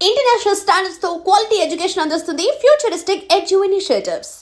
International standards తో quality education అందిస్తుంది futuristic edu initiatives.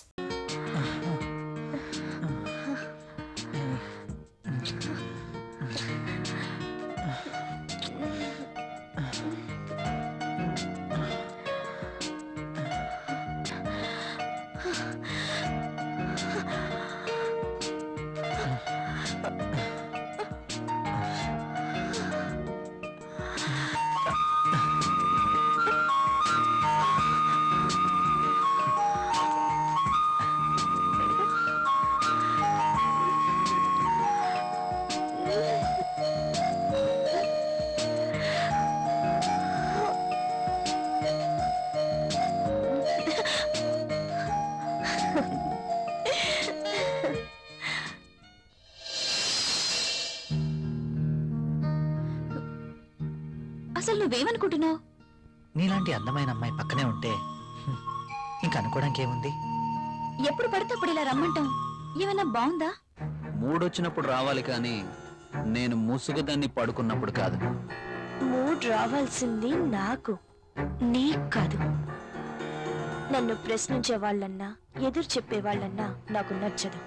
అసలు నువ్వేమనుకుంటున్నావు? నీలాంటి అందమైన అమ్మాయి పక్కనే ఉంటే ఇంకా అనుకోవడానికి ఏముంది? ఎప్పుడు పడితే అప్పుడు ఇలా రమ్మంటాం ఏమైనా బాగుందా? మూడొచ్చినప్పుడు రావాలి కానీ నేను ముసుగుదాన్ని పడుకున్నప్పుడు కాదు. మూడ్ రావాల్సింది నాకు, నీకు కాదు. నన్ను ప్రశ్నించే వాళ్ళన్నా ఎదురు చెప్పే వాళ్ళన్నా నాకు నచ్చదు.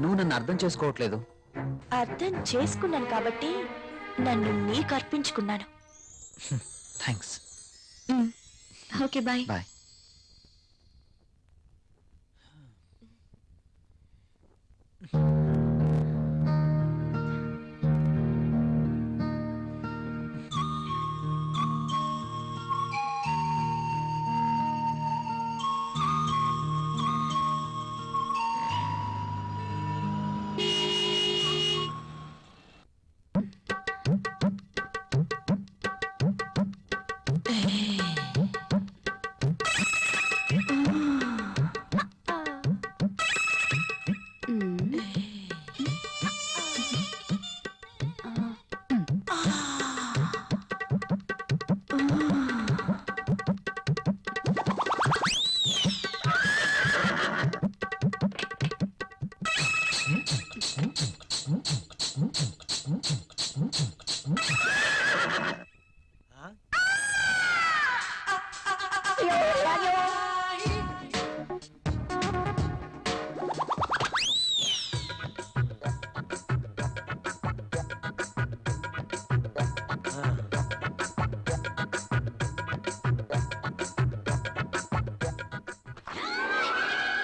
నువ్వు నన్ను అర్థం చేసుకోవట్లేదు. అర్థం చేసుకున్నాను కాబట్టి నన్ను నీకు అర్పించుకున్నాను. Thanks. Okay bye. Bye.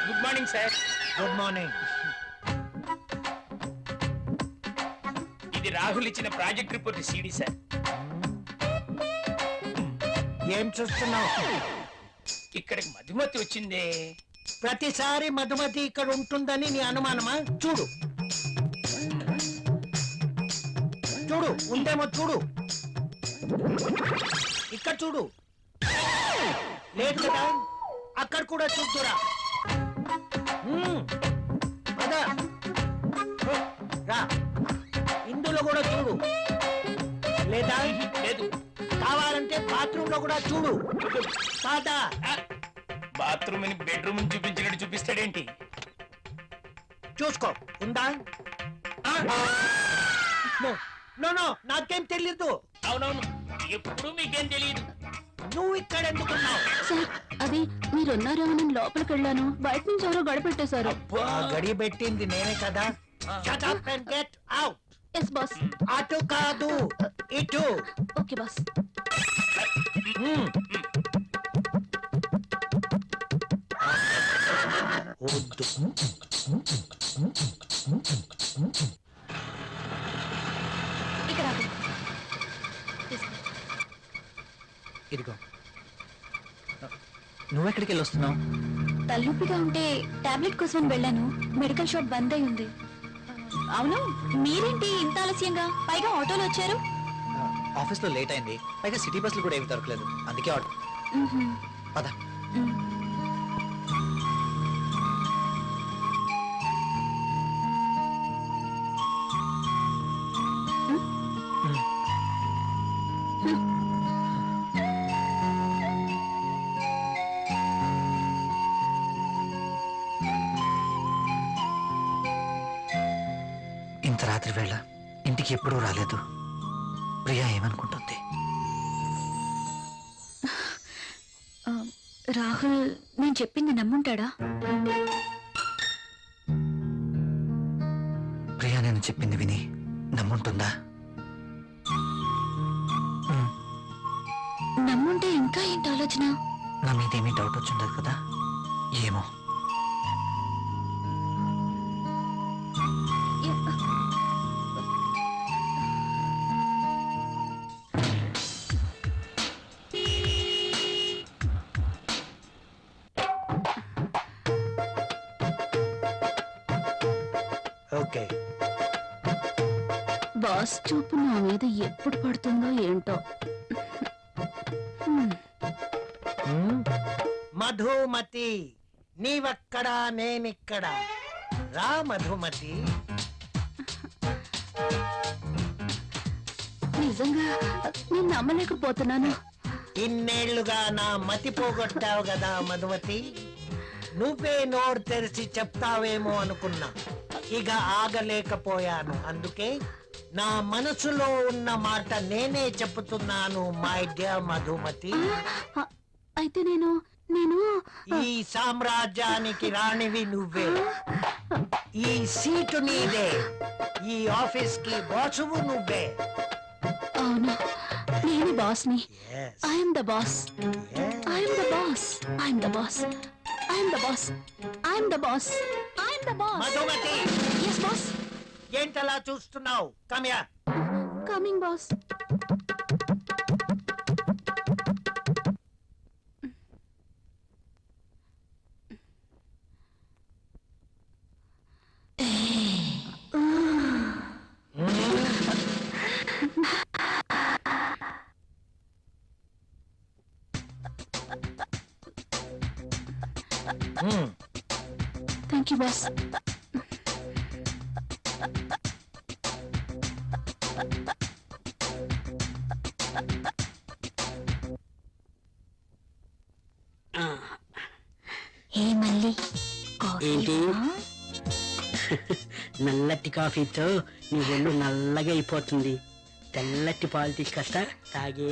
Good morning sir. Good morning. ఇది రాహుల్ ఇచ్చిన ప్రాజెక్ట్ రిపోర్ట్ సీడీ సార్. ఏం చూస్తున్నావు? ఇక్కడికి మధుమతి వచ్చిందే. ప్రతిసారి మధుమతి ఇక్కడ ఉంటుందని నీ అనుమానమా? చూడు చూడు, ఉందేమో చూడు. ఇక్కడ చూడు, లేదు కదా? అక్కడ కూడా చూద్దురా. అదా రా, ఇందులో కూడా చూడు. లేదా? లేదు. కావాలంటే బాత్రూమ్ లో కూడా చూడు. కాదా? బాత్రూమ్ ని బెడ్రూమ్ ని చూపించినట్టు చూపిస్తాడేంటి? చూసుకో, ఉందా? నో నో, నాకేం తెలీదు. అవునవును, ఎప్పుడు మీకేం తెలియదు. నువ్వు ఇక్కడ ఎందుకున్నావు? సార్ అది మీరున్నారో నేను లోపలికి వెళ్ళాను, బయట నుంచి ఎవరో గడిపెట్టేశారు. ఆ గడి పెట్టింది నేనే కదా. Shut up and get out. Yes boss. అటు కాదు, ఇటు. Okay boss. వద్దు. ఇక్కడ ఆగు. తీసుకో. ఇదిగో. నువ్వెక్కడికి వెళ్ళి వస్తున్నావు? తలనొప్పిగా ఉంటే టాబ్లెట్ కోసం వెళ్ళాను, మెడికల్ షాప్ బంద్ అయి ఉంది. అవును, మీరేంటి ఇంత ఆలస్యంగా, పైగా ఆటోలో వచ్చారు? ఆఫీస్లో లేట్ అయింది, పైగా సిటీ బస్సులు కూడా ఏమి దొరకలేదు, అందుకే ఆర్డర్. పద. ఇంత రాత్రి వేళ ఇంటికి ఎప్పుడూ రాలేదు. ప్రియా ఏమనుకుంటుంది? రాహుల్ నేను చెప్పింది నమ్ముంటాడా? ప్రియా నేను చెప్పింది విని నమ్ముంటుందా? నమ్ముంటే ఇంకా ఏంటి ఆలోచన? నా మీద ఏమీ డౌట్ వచ్చిండదు కదా? ఏమో. ఓకే. బాస్ చూపు నా మీద ఎప్పుడు పడుతుందో ఏంటో. మధుమతి, నీవక్కడా నేనిక్కడ. రా మధుమతి. నిజంగా నేను నమ్మలేకపోతున్నాను. ఇన్నేళ్లుగా నా మతి పోగొట్టావు కదా మధుమతి. నువ్వే నోరు తెరిచి చెప్తావేమో అనుకున్నా. ఇక ఆగలేకపోయాను. అందుకే నా మనసులో ఉన్న మాట నేనే చెప్తున్నాను మై డియర్ మధుమతి. అయితే నేను నేను ఈ సామ్రాజ్యానికి రాణివి నువ్వే. ఈ సీటు నీదే. ఈ ఆఫీస్ కి బాసువు నువ్వే. అవును, నేను బాస్ని. Yes, I'm the boss. yes. I'm the boss. I'm the boss. I'm the boss. I'm the boss. I'm the boss. Madhumati, yes boss. ఏంటలా చూస్తున్నావు? కమ్యా. Coming boss. Thank you boss. ఏ మళ్ళీ ఏంటి? నల్లటి కాఫీతో నీ ఒళ్ళు నల్లగా అయిపోతుంది. తెల్లటి పాలు తీసుకొస్తా, తాగే.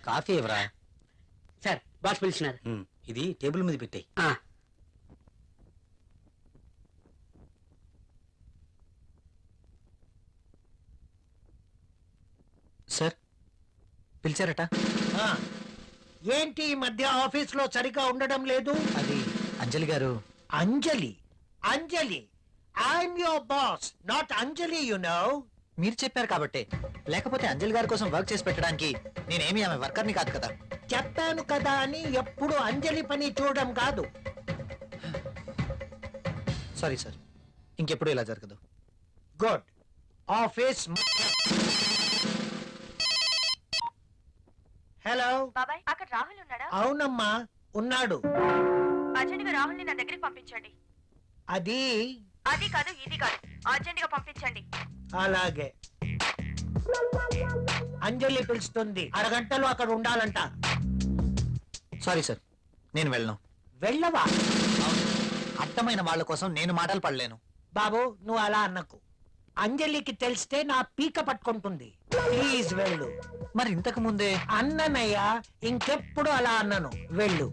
కాఫీ ఎవరా? సార్, బాస్ పిలిచినారు. ఇది టేబుల్ మీద పెట్టాయి. సార్ పిలిచారట. ఆ, ఏంటి ఈ మధ్య ఆఫీస్ లో సరిగా ఉండడం లేదు? అది అంజలి గారు. Anjali, Anjali, I'm your boss, not Anjali, you know. మీరు చెప్పారు కాబట్టి. లేకపోతే అంజలి గారి కోసం వర్క్ చేసి పెట్టడానికి నేనేమి ఆమె వర్కర్ని కాదు కదా. చెప్పాను కదా అని ఎప్పుడు అంజలి పని చూడడం కాదు. సారీ సార్, ఇంకెప్పుడు ఇలా జరగదు. గుడ్. ఆఫీస్. హలో. బాబాయ్, అక్కడ రాహుల్ ఉన్నాడా? అవునమ్మా, ఉన్నాడు. అర్జెంట్ గా రాహుల్ ని నా దగ్గరికి పంపించండి. అది అది కాదు, ఇది కాదు, అర్జెంట్ గా పంపించండి. అలాగే. అంజలి పిలుస్తుంది, అరగంటలో అక్కడ ఉండాలంట. సారీ సార్, నేను వెళ్ళను. వెళ్ళవా? అర్థమైన వాళ్ళ కోసం నేను మాటలు పడలేను. బాబు, నువ్వు అలా అన్నకు. అంజలికి తెలిస్తే నా పీక పట్టుకుంటుంది. ప్లీజ్ వెళ్ళు. మరి ఇంతకు ముందే అన్ననయ్యా, ఇంకెప్పుడు అలా అన్నను. వెళ్ళు.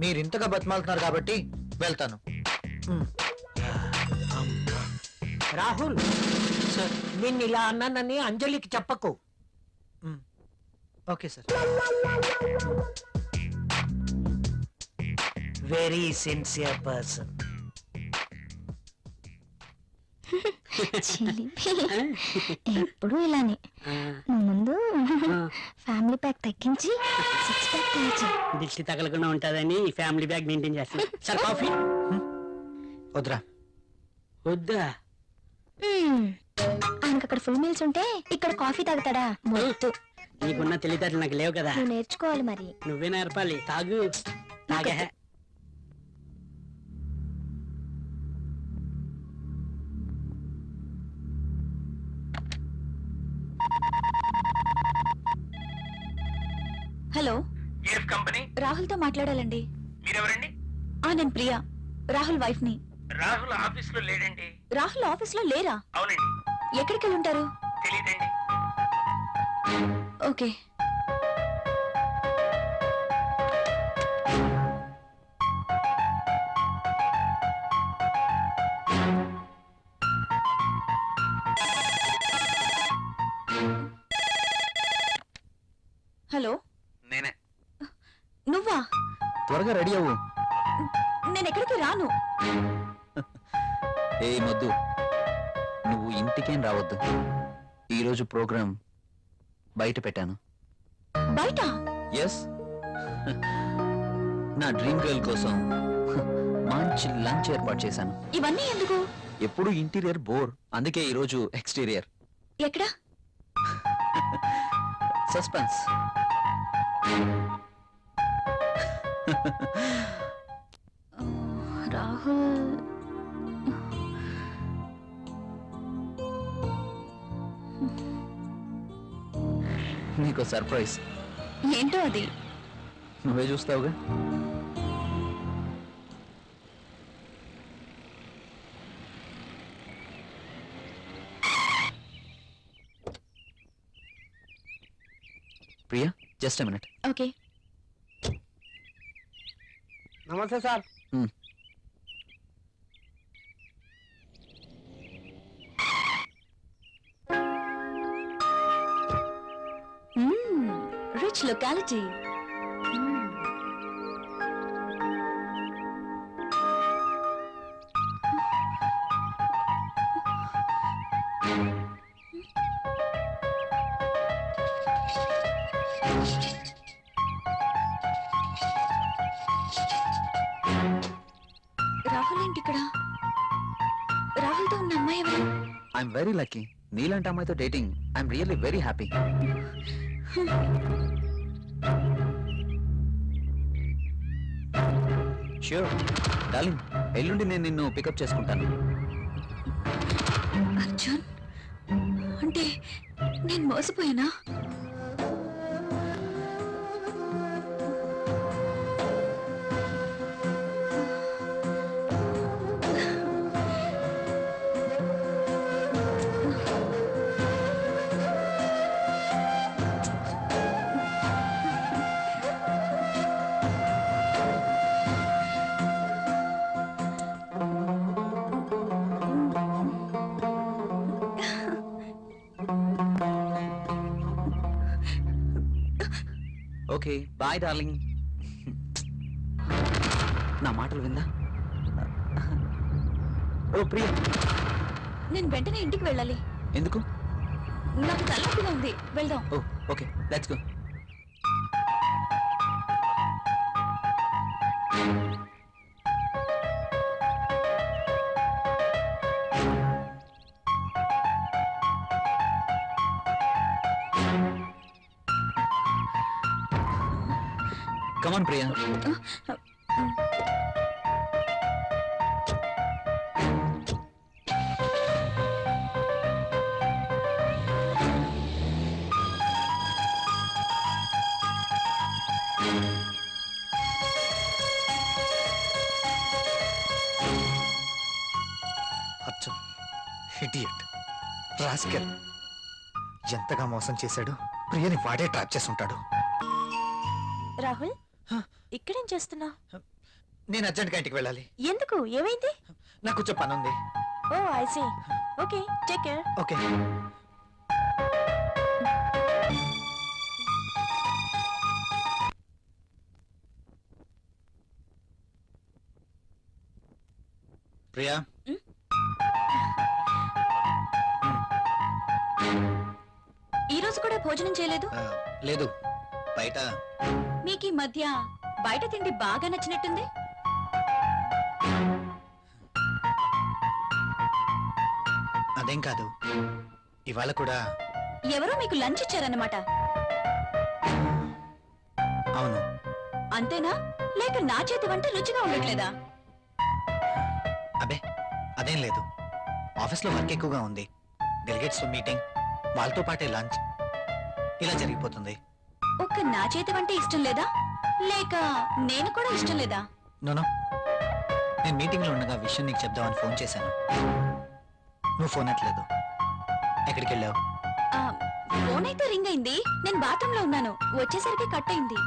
మీరు ఇంతగా బతిమాలుతున్నారు కాబట్టి వెళ్తాను. రాహుల్ సార్. నిన్ను ఇలా అన్నానని అంజలికి చెప్పకు. Okay sir. Very sincere person. ఎప్పుడు ఇలానే. ముందు ఫ్యామిలీ ప్యాక్ తగ్గించి 6 ప్యాక్ తగ్గించి. దిష్టి తగలకుండా ఉంటుందని ఫ్యామిలీ బ్యాగ్ మెయింటైన్ చేస్తాను. సార్, కాఫీ వద్దురా. వద్దా? ఆయనకు అక్కడ ఫుల్ మీల్స్ ఉంటే ఇక్కడ కాఫీ తాగుతాడా? మొద్దు. నీకున్న తెలివితేటలు నాకు లేవు కదా. నువ్వు నేర్చుకోవాలి మరి. నువ్వే నేర్పాలి. తాగు. తాగే. Hello, AF company. రాహుల్ తో మాట్లాడాలండి. మీరెవరండి? నేను ప్రియా, రాహుల్ వైఫ్ ని. రాహుల్ ఆఫీస్ లో లేడండి. రాహుల్ ఆఫీస్ లో లేరా? అవునండి. ఎక్కడికి వెళ్ళి ఉంటారు? తెలియదండి. ఓకే. హలో, నేనే. నువ్వా? త్వరగా రెడీ అవ్వు. నేను ఎక్కడికి రాను. ఏ మొద్దు, నువ్వు ఇంటికేం రావద్దు. ఈరోజు ప్రోగ్రాం బయట పెట్టాను. బయట? ఎస్, నా డ్రీమ్ గర్ల్ కోసం మంచి లంచ్ ఏర్పాటు చేశాను. ఇవన్నీ ఎందుకు? ఎప్పుడు ఇంటీరియర్ బోర్, అందుకే ఈరోజు ఎక్స్టీరియర్. ఎక్కడ? సస్పెన్స్. రాహుల్, నీకు సర్ప్రైజ్. ఏంటో అది? నువ్వే చూస్తావుగా. Priya, just a minute. Okay. నమస్తే సార్. Rich locality. రాహుల్ ఏంటి ఇక్కడ? రాహుల్తో ఉన్న అమ్మాయి ఎవరు? I'm very lucky. నీలాంటి అమ్మాయితో dating I'm really very happy. Sure darling, ఎల్లుండి నేను నిన్ను పికప్ చేసుకుంటాను. అర్జున్, అంటే నేను మోసపోయానా? Okay bye darling. నా మాటలు విందా? ఓ ప్రియా, నేను వెంటనే ఇంటికి వెళ్ళాలి. ఎందుకు? నాకు తలనొప్పిగా ఉంది. వెళ్దాం. ఓ okay, let's go. Come on, Priya. అచ్చం ఇడియట్, రాస్కెల్. ఎంతగా మోసం చేశాడు. ప్రియని వాడే ట్రాప్ చేసుంటాడు. రాహుల్, ఇక్కడేం చేస్తున్నా? నేను అర్జెంట్గా ఇంటికి వెళ్ళాలి. ఎందుకు? ఏమైంది? నాకు కొంచెం పని ఉంది. Oh I see. Okay, take care. Okay. Priya, ఈ రోజు కూడా భోజనం చేయలేదు? లేదు, బయట. మీకు ఈ మధ్య బయట తిండి బాగా నచ్చినట్టుంది. అదేం కాదు, ఇవాళ కూడా. ఎవరో మీకు లంచ్ ఇచ్చారన్నమాట. అవును. అంతేనా? లేక నా చేతి వంట రుచిగా ఉండట్లేదా? అబే అదేం లేదు, ఆఫీస్లో వర్క్ ఎక్కువగా ఉంది. డెలిగేట్స్ మీటింగ్, వాళ్ళతో పాటే లంచ్, ఇలా జరిగిపోతుంది. ఒక్క నా చేతి వంట ఇష్టం లేదా? లేక నేను కూడా ఇష్టం లేదా? నోనో, నేను మీటింగ్లో ఉండగా విషయం నీకు చెప్దామని ఫోన్ చేశాను. నువ్వు ఫోన్ ఎత్తలేదు. ఎక్కడికి వెళ్ళావు? ఆ, ఫోన్ అయితే రింగ్ అయింది. నేను బాత్రూమ్ లో ఉన్నాను. వచ్చేసరికి కట్ అయింది.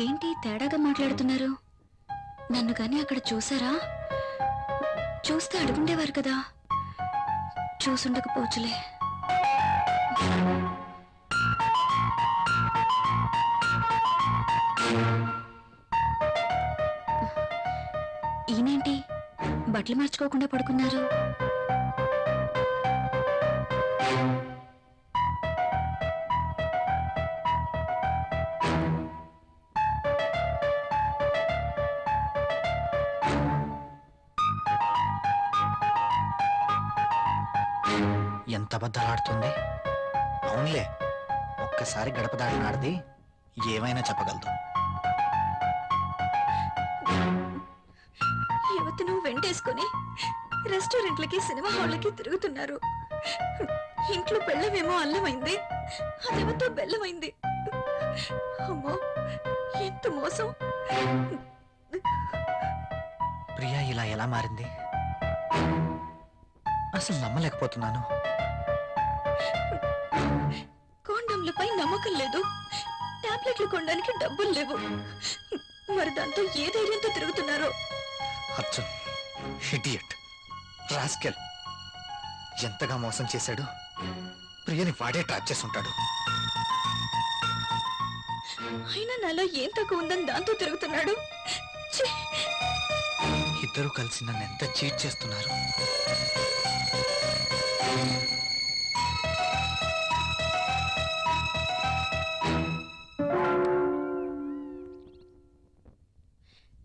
ఏంటి తేడాగా మాట్లాడుతున్నారు? నన్ను గాని అక్కడ చూసారా? చూస్తే అడుగుండేవారు కదా. చూసుండకపోవచ్చులే. ఈయనేంటి బట్టలు మార్చుకోకుండా పడుకున్నారు? ఎంత అబద్ధాలాడుతుంది. అవునులే, ఒక్కసారి గడప దాటినాడిది ఏమైనా చెప్పగలదు. యువతను వెంటేసుకుని రెస్టారెంట్లకి సినిమా హాళ్ళకి తిరుగుతున్నారు. ఇంట్లో బెల్లమేమో అల్లమైంది, అదేమతో బెల్లమైంది. అమ్మో, ఎంత మోసం! ప్రియా ఇలా ఎలా మారింది? అసలు నమ్మలేకపోతున్నాను. కాండంలపై నమ్మకం లేదు, టాబ్లెట్లు కొనడానికి డబ్బులు లేవు. మరి దాంతో ఏ ధైర్యంతో తిరుగుతున్నారో. అర్జున్ ఇడియట్, రాస్కెల్, ఎంతగా మోసం చేశాడు. ప్రియని వాడే ట్రాప్ చేసుంటాడు. అయినా నాలో ఏం తక్కువ ఉందని దాంతో తిరుగుతున్నాడు. ఛీ! ఇద్దరు కలిసి నన్ను ఎంత చీట్ చేస్తున్నారు.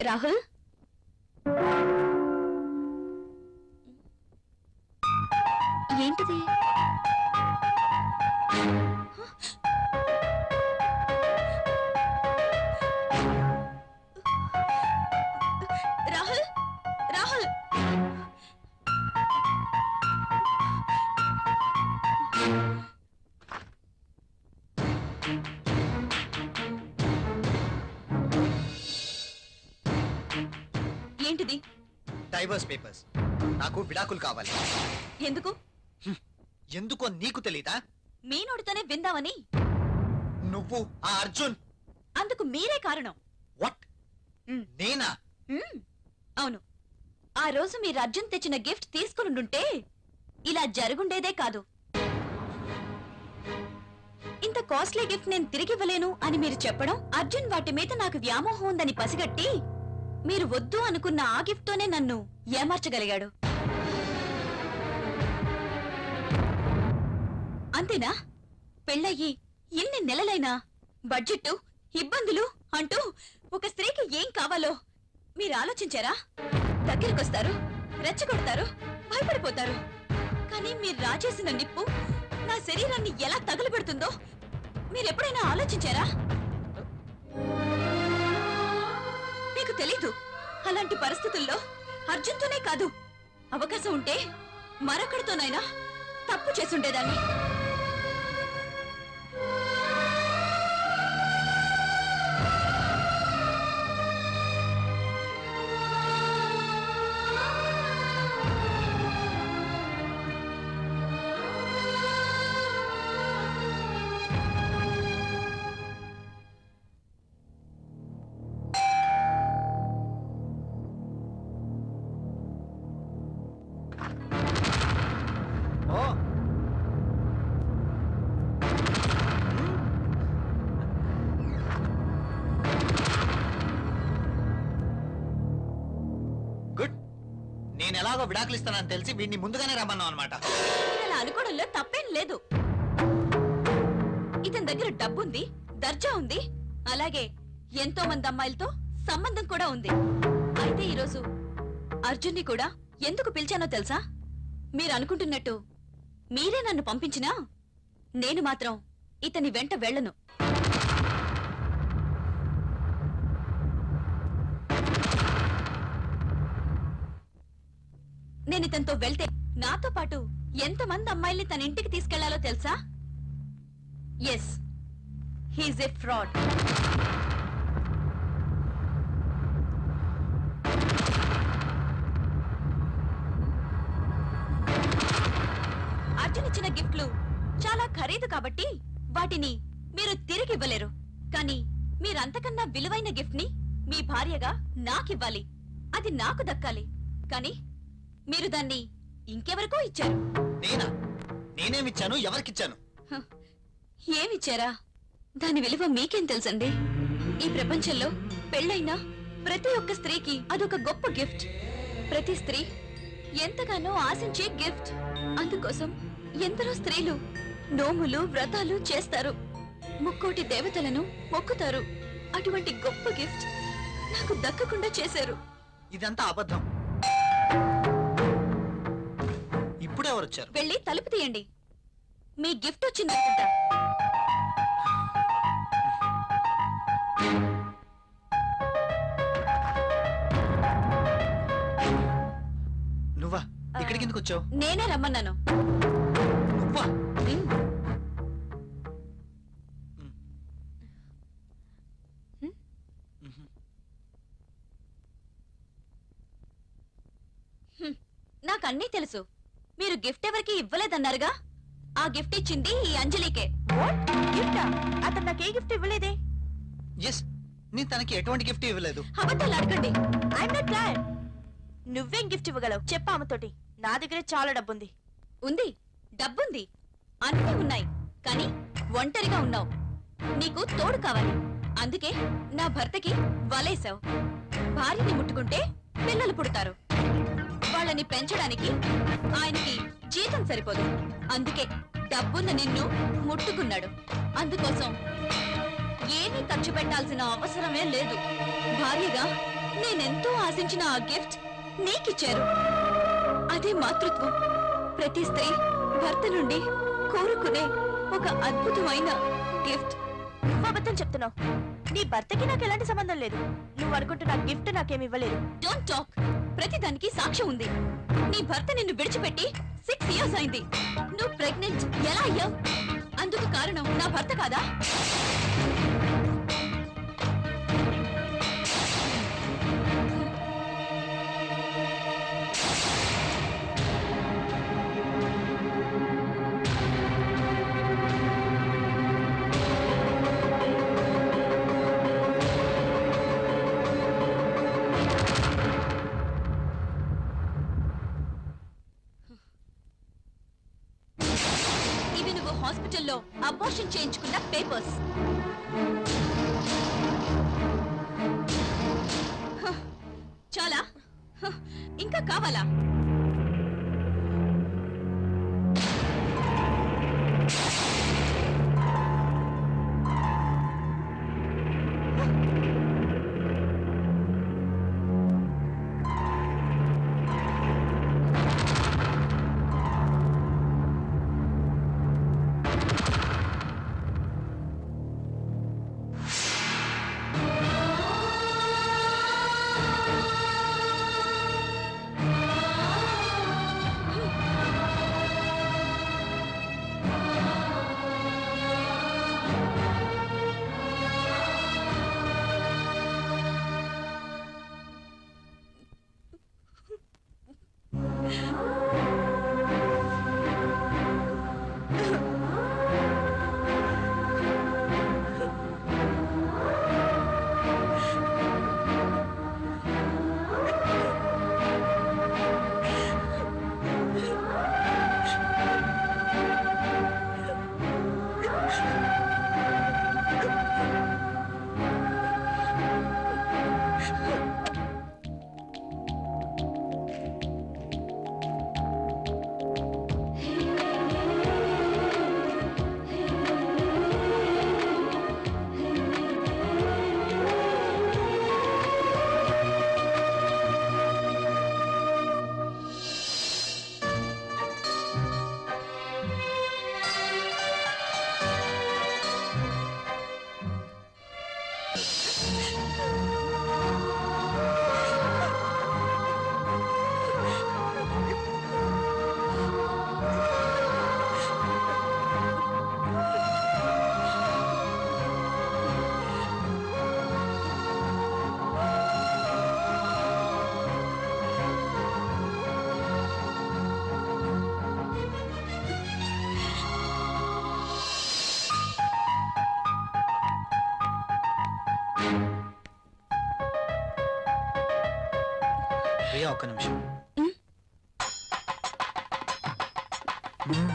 రాహుల్, ఏంటిది? రాహుల్, రాహుల్! ఏంటిది? Divorce papers. నాకు విడాకులు కావాలి. ఎందుకు? ఎందుకో నీకు తెలీదా? మీ నోటితోనే విందామని. నువ్వు ఆ అర్జున్. అందుకు మీరే కారణం. వాట్? మ్. నేనా? అవును. ఆ రోజు మీరు అర్జున్ తెచ్చిన గిఫ్ట్ తీసుకునుండుంటే ఇలా జరుగుండేదే కాదు. ఇంత కాస్ట్లీ గిఫ్ట్ నేను తిరిగివ్వలేను అని మీరు చెప్పడం, అర్జున్ వాటి మీద నాకు వ్యామోహం ఉందని పసిగట్టి మీరు వద్దు అనుకున్న ఆ గిఫ్ట్ తోనే నన్ను ఏమార్చగలిగాడు. అంతేనా? పెళ్ళయ్యి ఎన్ని నెలలైనా బడ్జెట్, ఇబ్బందులు అంటూ ఒక స్త్రీకి ఏం కావాలో మీరు ఆలోచించారా? దగ్గరకొస్తారు, రెచ్చగొడతారు, భయపడిపోతారు. కానీ మీరు రాజేసిన నిప్పు నా శరీరాన్ని ఎలా తగులబెడుతుందో మీరెప్పుడైనా ఆలోచించారా? మీకు తెలీదు. అలాంటి పరిస్థితుల్లో అర్జున్తోనే కాదు, అవకాశం ఉంటే మరొకరితోనైనా తప్పు చేసుండేదాన్ని. ఓ, గుడ్. నేను ఎలాగో విడాకులు ఇస్తానని తెలిసి వీడిని ముందుగానే రమ్మన్నావు అనమాట. మీరు అలా అనుకోవడంలో తప్పేం లేదు. ఇతని దగ్గర డబ్బుంది, దర్జా ఉంది, అలాగే ఎంతో మంది అమ్మాయిలతో సంబంధం కూడా ఉంది. అయితే ఈరోజు అర్జున్ని కూడా ఎందుకు పిలిచానో తెలుసా? మీరు అనుకుంటున్నట్టు మీరే నన్ను పంపించినా నేను మాత్రం ఇతని వెంట వెళ్ళను. నేను ఇతనితో వెళ్తే నాతో పాటు ఎంతమంది అమ్మాయిల్ని తన ఇంటికి తీసుకెళ్లాలో తెలుసా? Yes, he's a fraud. ఖరీదు కాబట్టి వాటిని మీరు తిరిగి ఇవ్వలేరు. కానీ మీరంతకన్నా విలువైన గిఫ్ట్ ని మీ భార్యగా నాకివ్వాలి. అది నాకు దక్కాలి. కానీ మీరు దాన్ని ఇంకెవరికో ఇచ్చారు. నేనా? నేనేమిచ్చాను? ఎవరికిచ్చాను? ఏమిచ్చారా? దాని విలువ మీకేం తెలుసండి? ఈ ప్రపంచంలో పెళ్ళైన ప్రతి ఒక్క స్త్రీకి అదొక గొప్ప గిఫ్ట్. ప్రతి స్త్రీ ఎంతగానో ఆశించే గిఫ్ట్. అందుకోసం ఎందరో స్త్రీలు నోములు వ్రతాలు చేస్తారు, ముక్కోటి దేవతలను మొక్కుతారు. అటువంటి గొప్ప గిఫ్ట్ నాకు దక్కకుండా చేశారు. ఇదంతా అబద్ధం. ఇప్పుడెవరు వచ్చారు? వెళ్ళి తలుపు తీయండి. మీ గిఫ్ట్ వచ్చిందనుకుంటా. నువ్వా? ఇక్కడికి ఎందుకు వచ్చావు? నేనే రమ్మన్నాను. నువ్వా? ఉమ్. నాకన్నీ తెలుసు. మీరు గిఫ్ట్ ఎవరికి ఇవ్వలేదన్నారుగా. ఆ గిఫ్ట్ ఇచ్చింది ఈ అంజలికే. వాట్? గిఫ్టా? అతను నాకు ఏ గిఫ్ట్ ఇవ్వలేదే. ఎస్, నేను తనకి ఎటువంటి గిఫ్ట్ ఇవ్వలేదు. అబద్ధాలు అడగండి. I'm not glad. నువ్వేం గిఫ్ట్ ఇవ్వగలవు చెప్పు ఆమెతోటి. నా దగ్గర చాలా డబ్బుంది. ఉంది, డబ్బుంది, అన్నీ ఉన్నాయి. కానీ ఒంటరిగా ఉన్నావు. నీకు తోడు కావాలి. అందుకే నా భర్తకి వలేసావు. భార్యని ముట్టుకుంటే పిల్లలు పుడతారు. వాళ్ళని పెంచడానికి ఆయనకి జీతం సరిపోదు. అందుకే డబ్బున్న నిన్ను ముట్టుకున్నాడు. అందుకోసం ఏమీ ఖర్చు పెట్టాల్సిన అవసరమే లేదు. భార్యగా నేనెంతో ఆశించిన ఆ గిఫ్ట్ నీకిచ్చారు. అదే మాతృత్వం. ప్రతి స్త్రీ భర్త నుండి కోరుకునే ఒక అద్భుతమైన గిఫ్ట్. నువ్వు అబద్ధం చెప్తున్నావు. నీ భర్తకి నాకు ఎలాంటి సంబంధం లేదు. నువ్వు అనుకుంటున్న గిఫ్ట్ నాకేమి ఇవ్వలేదు. Don't talk. ప్రతిదానికి సాక్ష్యం ఉంది. నీ భర్త నిన్ను విడిచిపెట్టి 6 years అయింది. నువ్వు ప్రెగ్నెంట్ ఎలా అయ్యావు? అందుకు కారణం నా భర్త కాదా? ఇవి నువ్వు హాస్పిటల్లో అబార్షన్ చేయించుకున్న పేపర్స్. చాలా? ఇంకా కావాలా? ప్రియా ఒక్క నిమిషం ఉమ్. మ్మ్.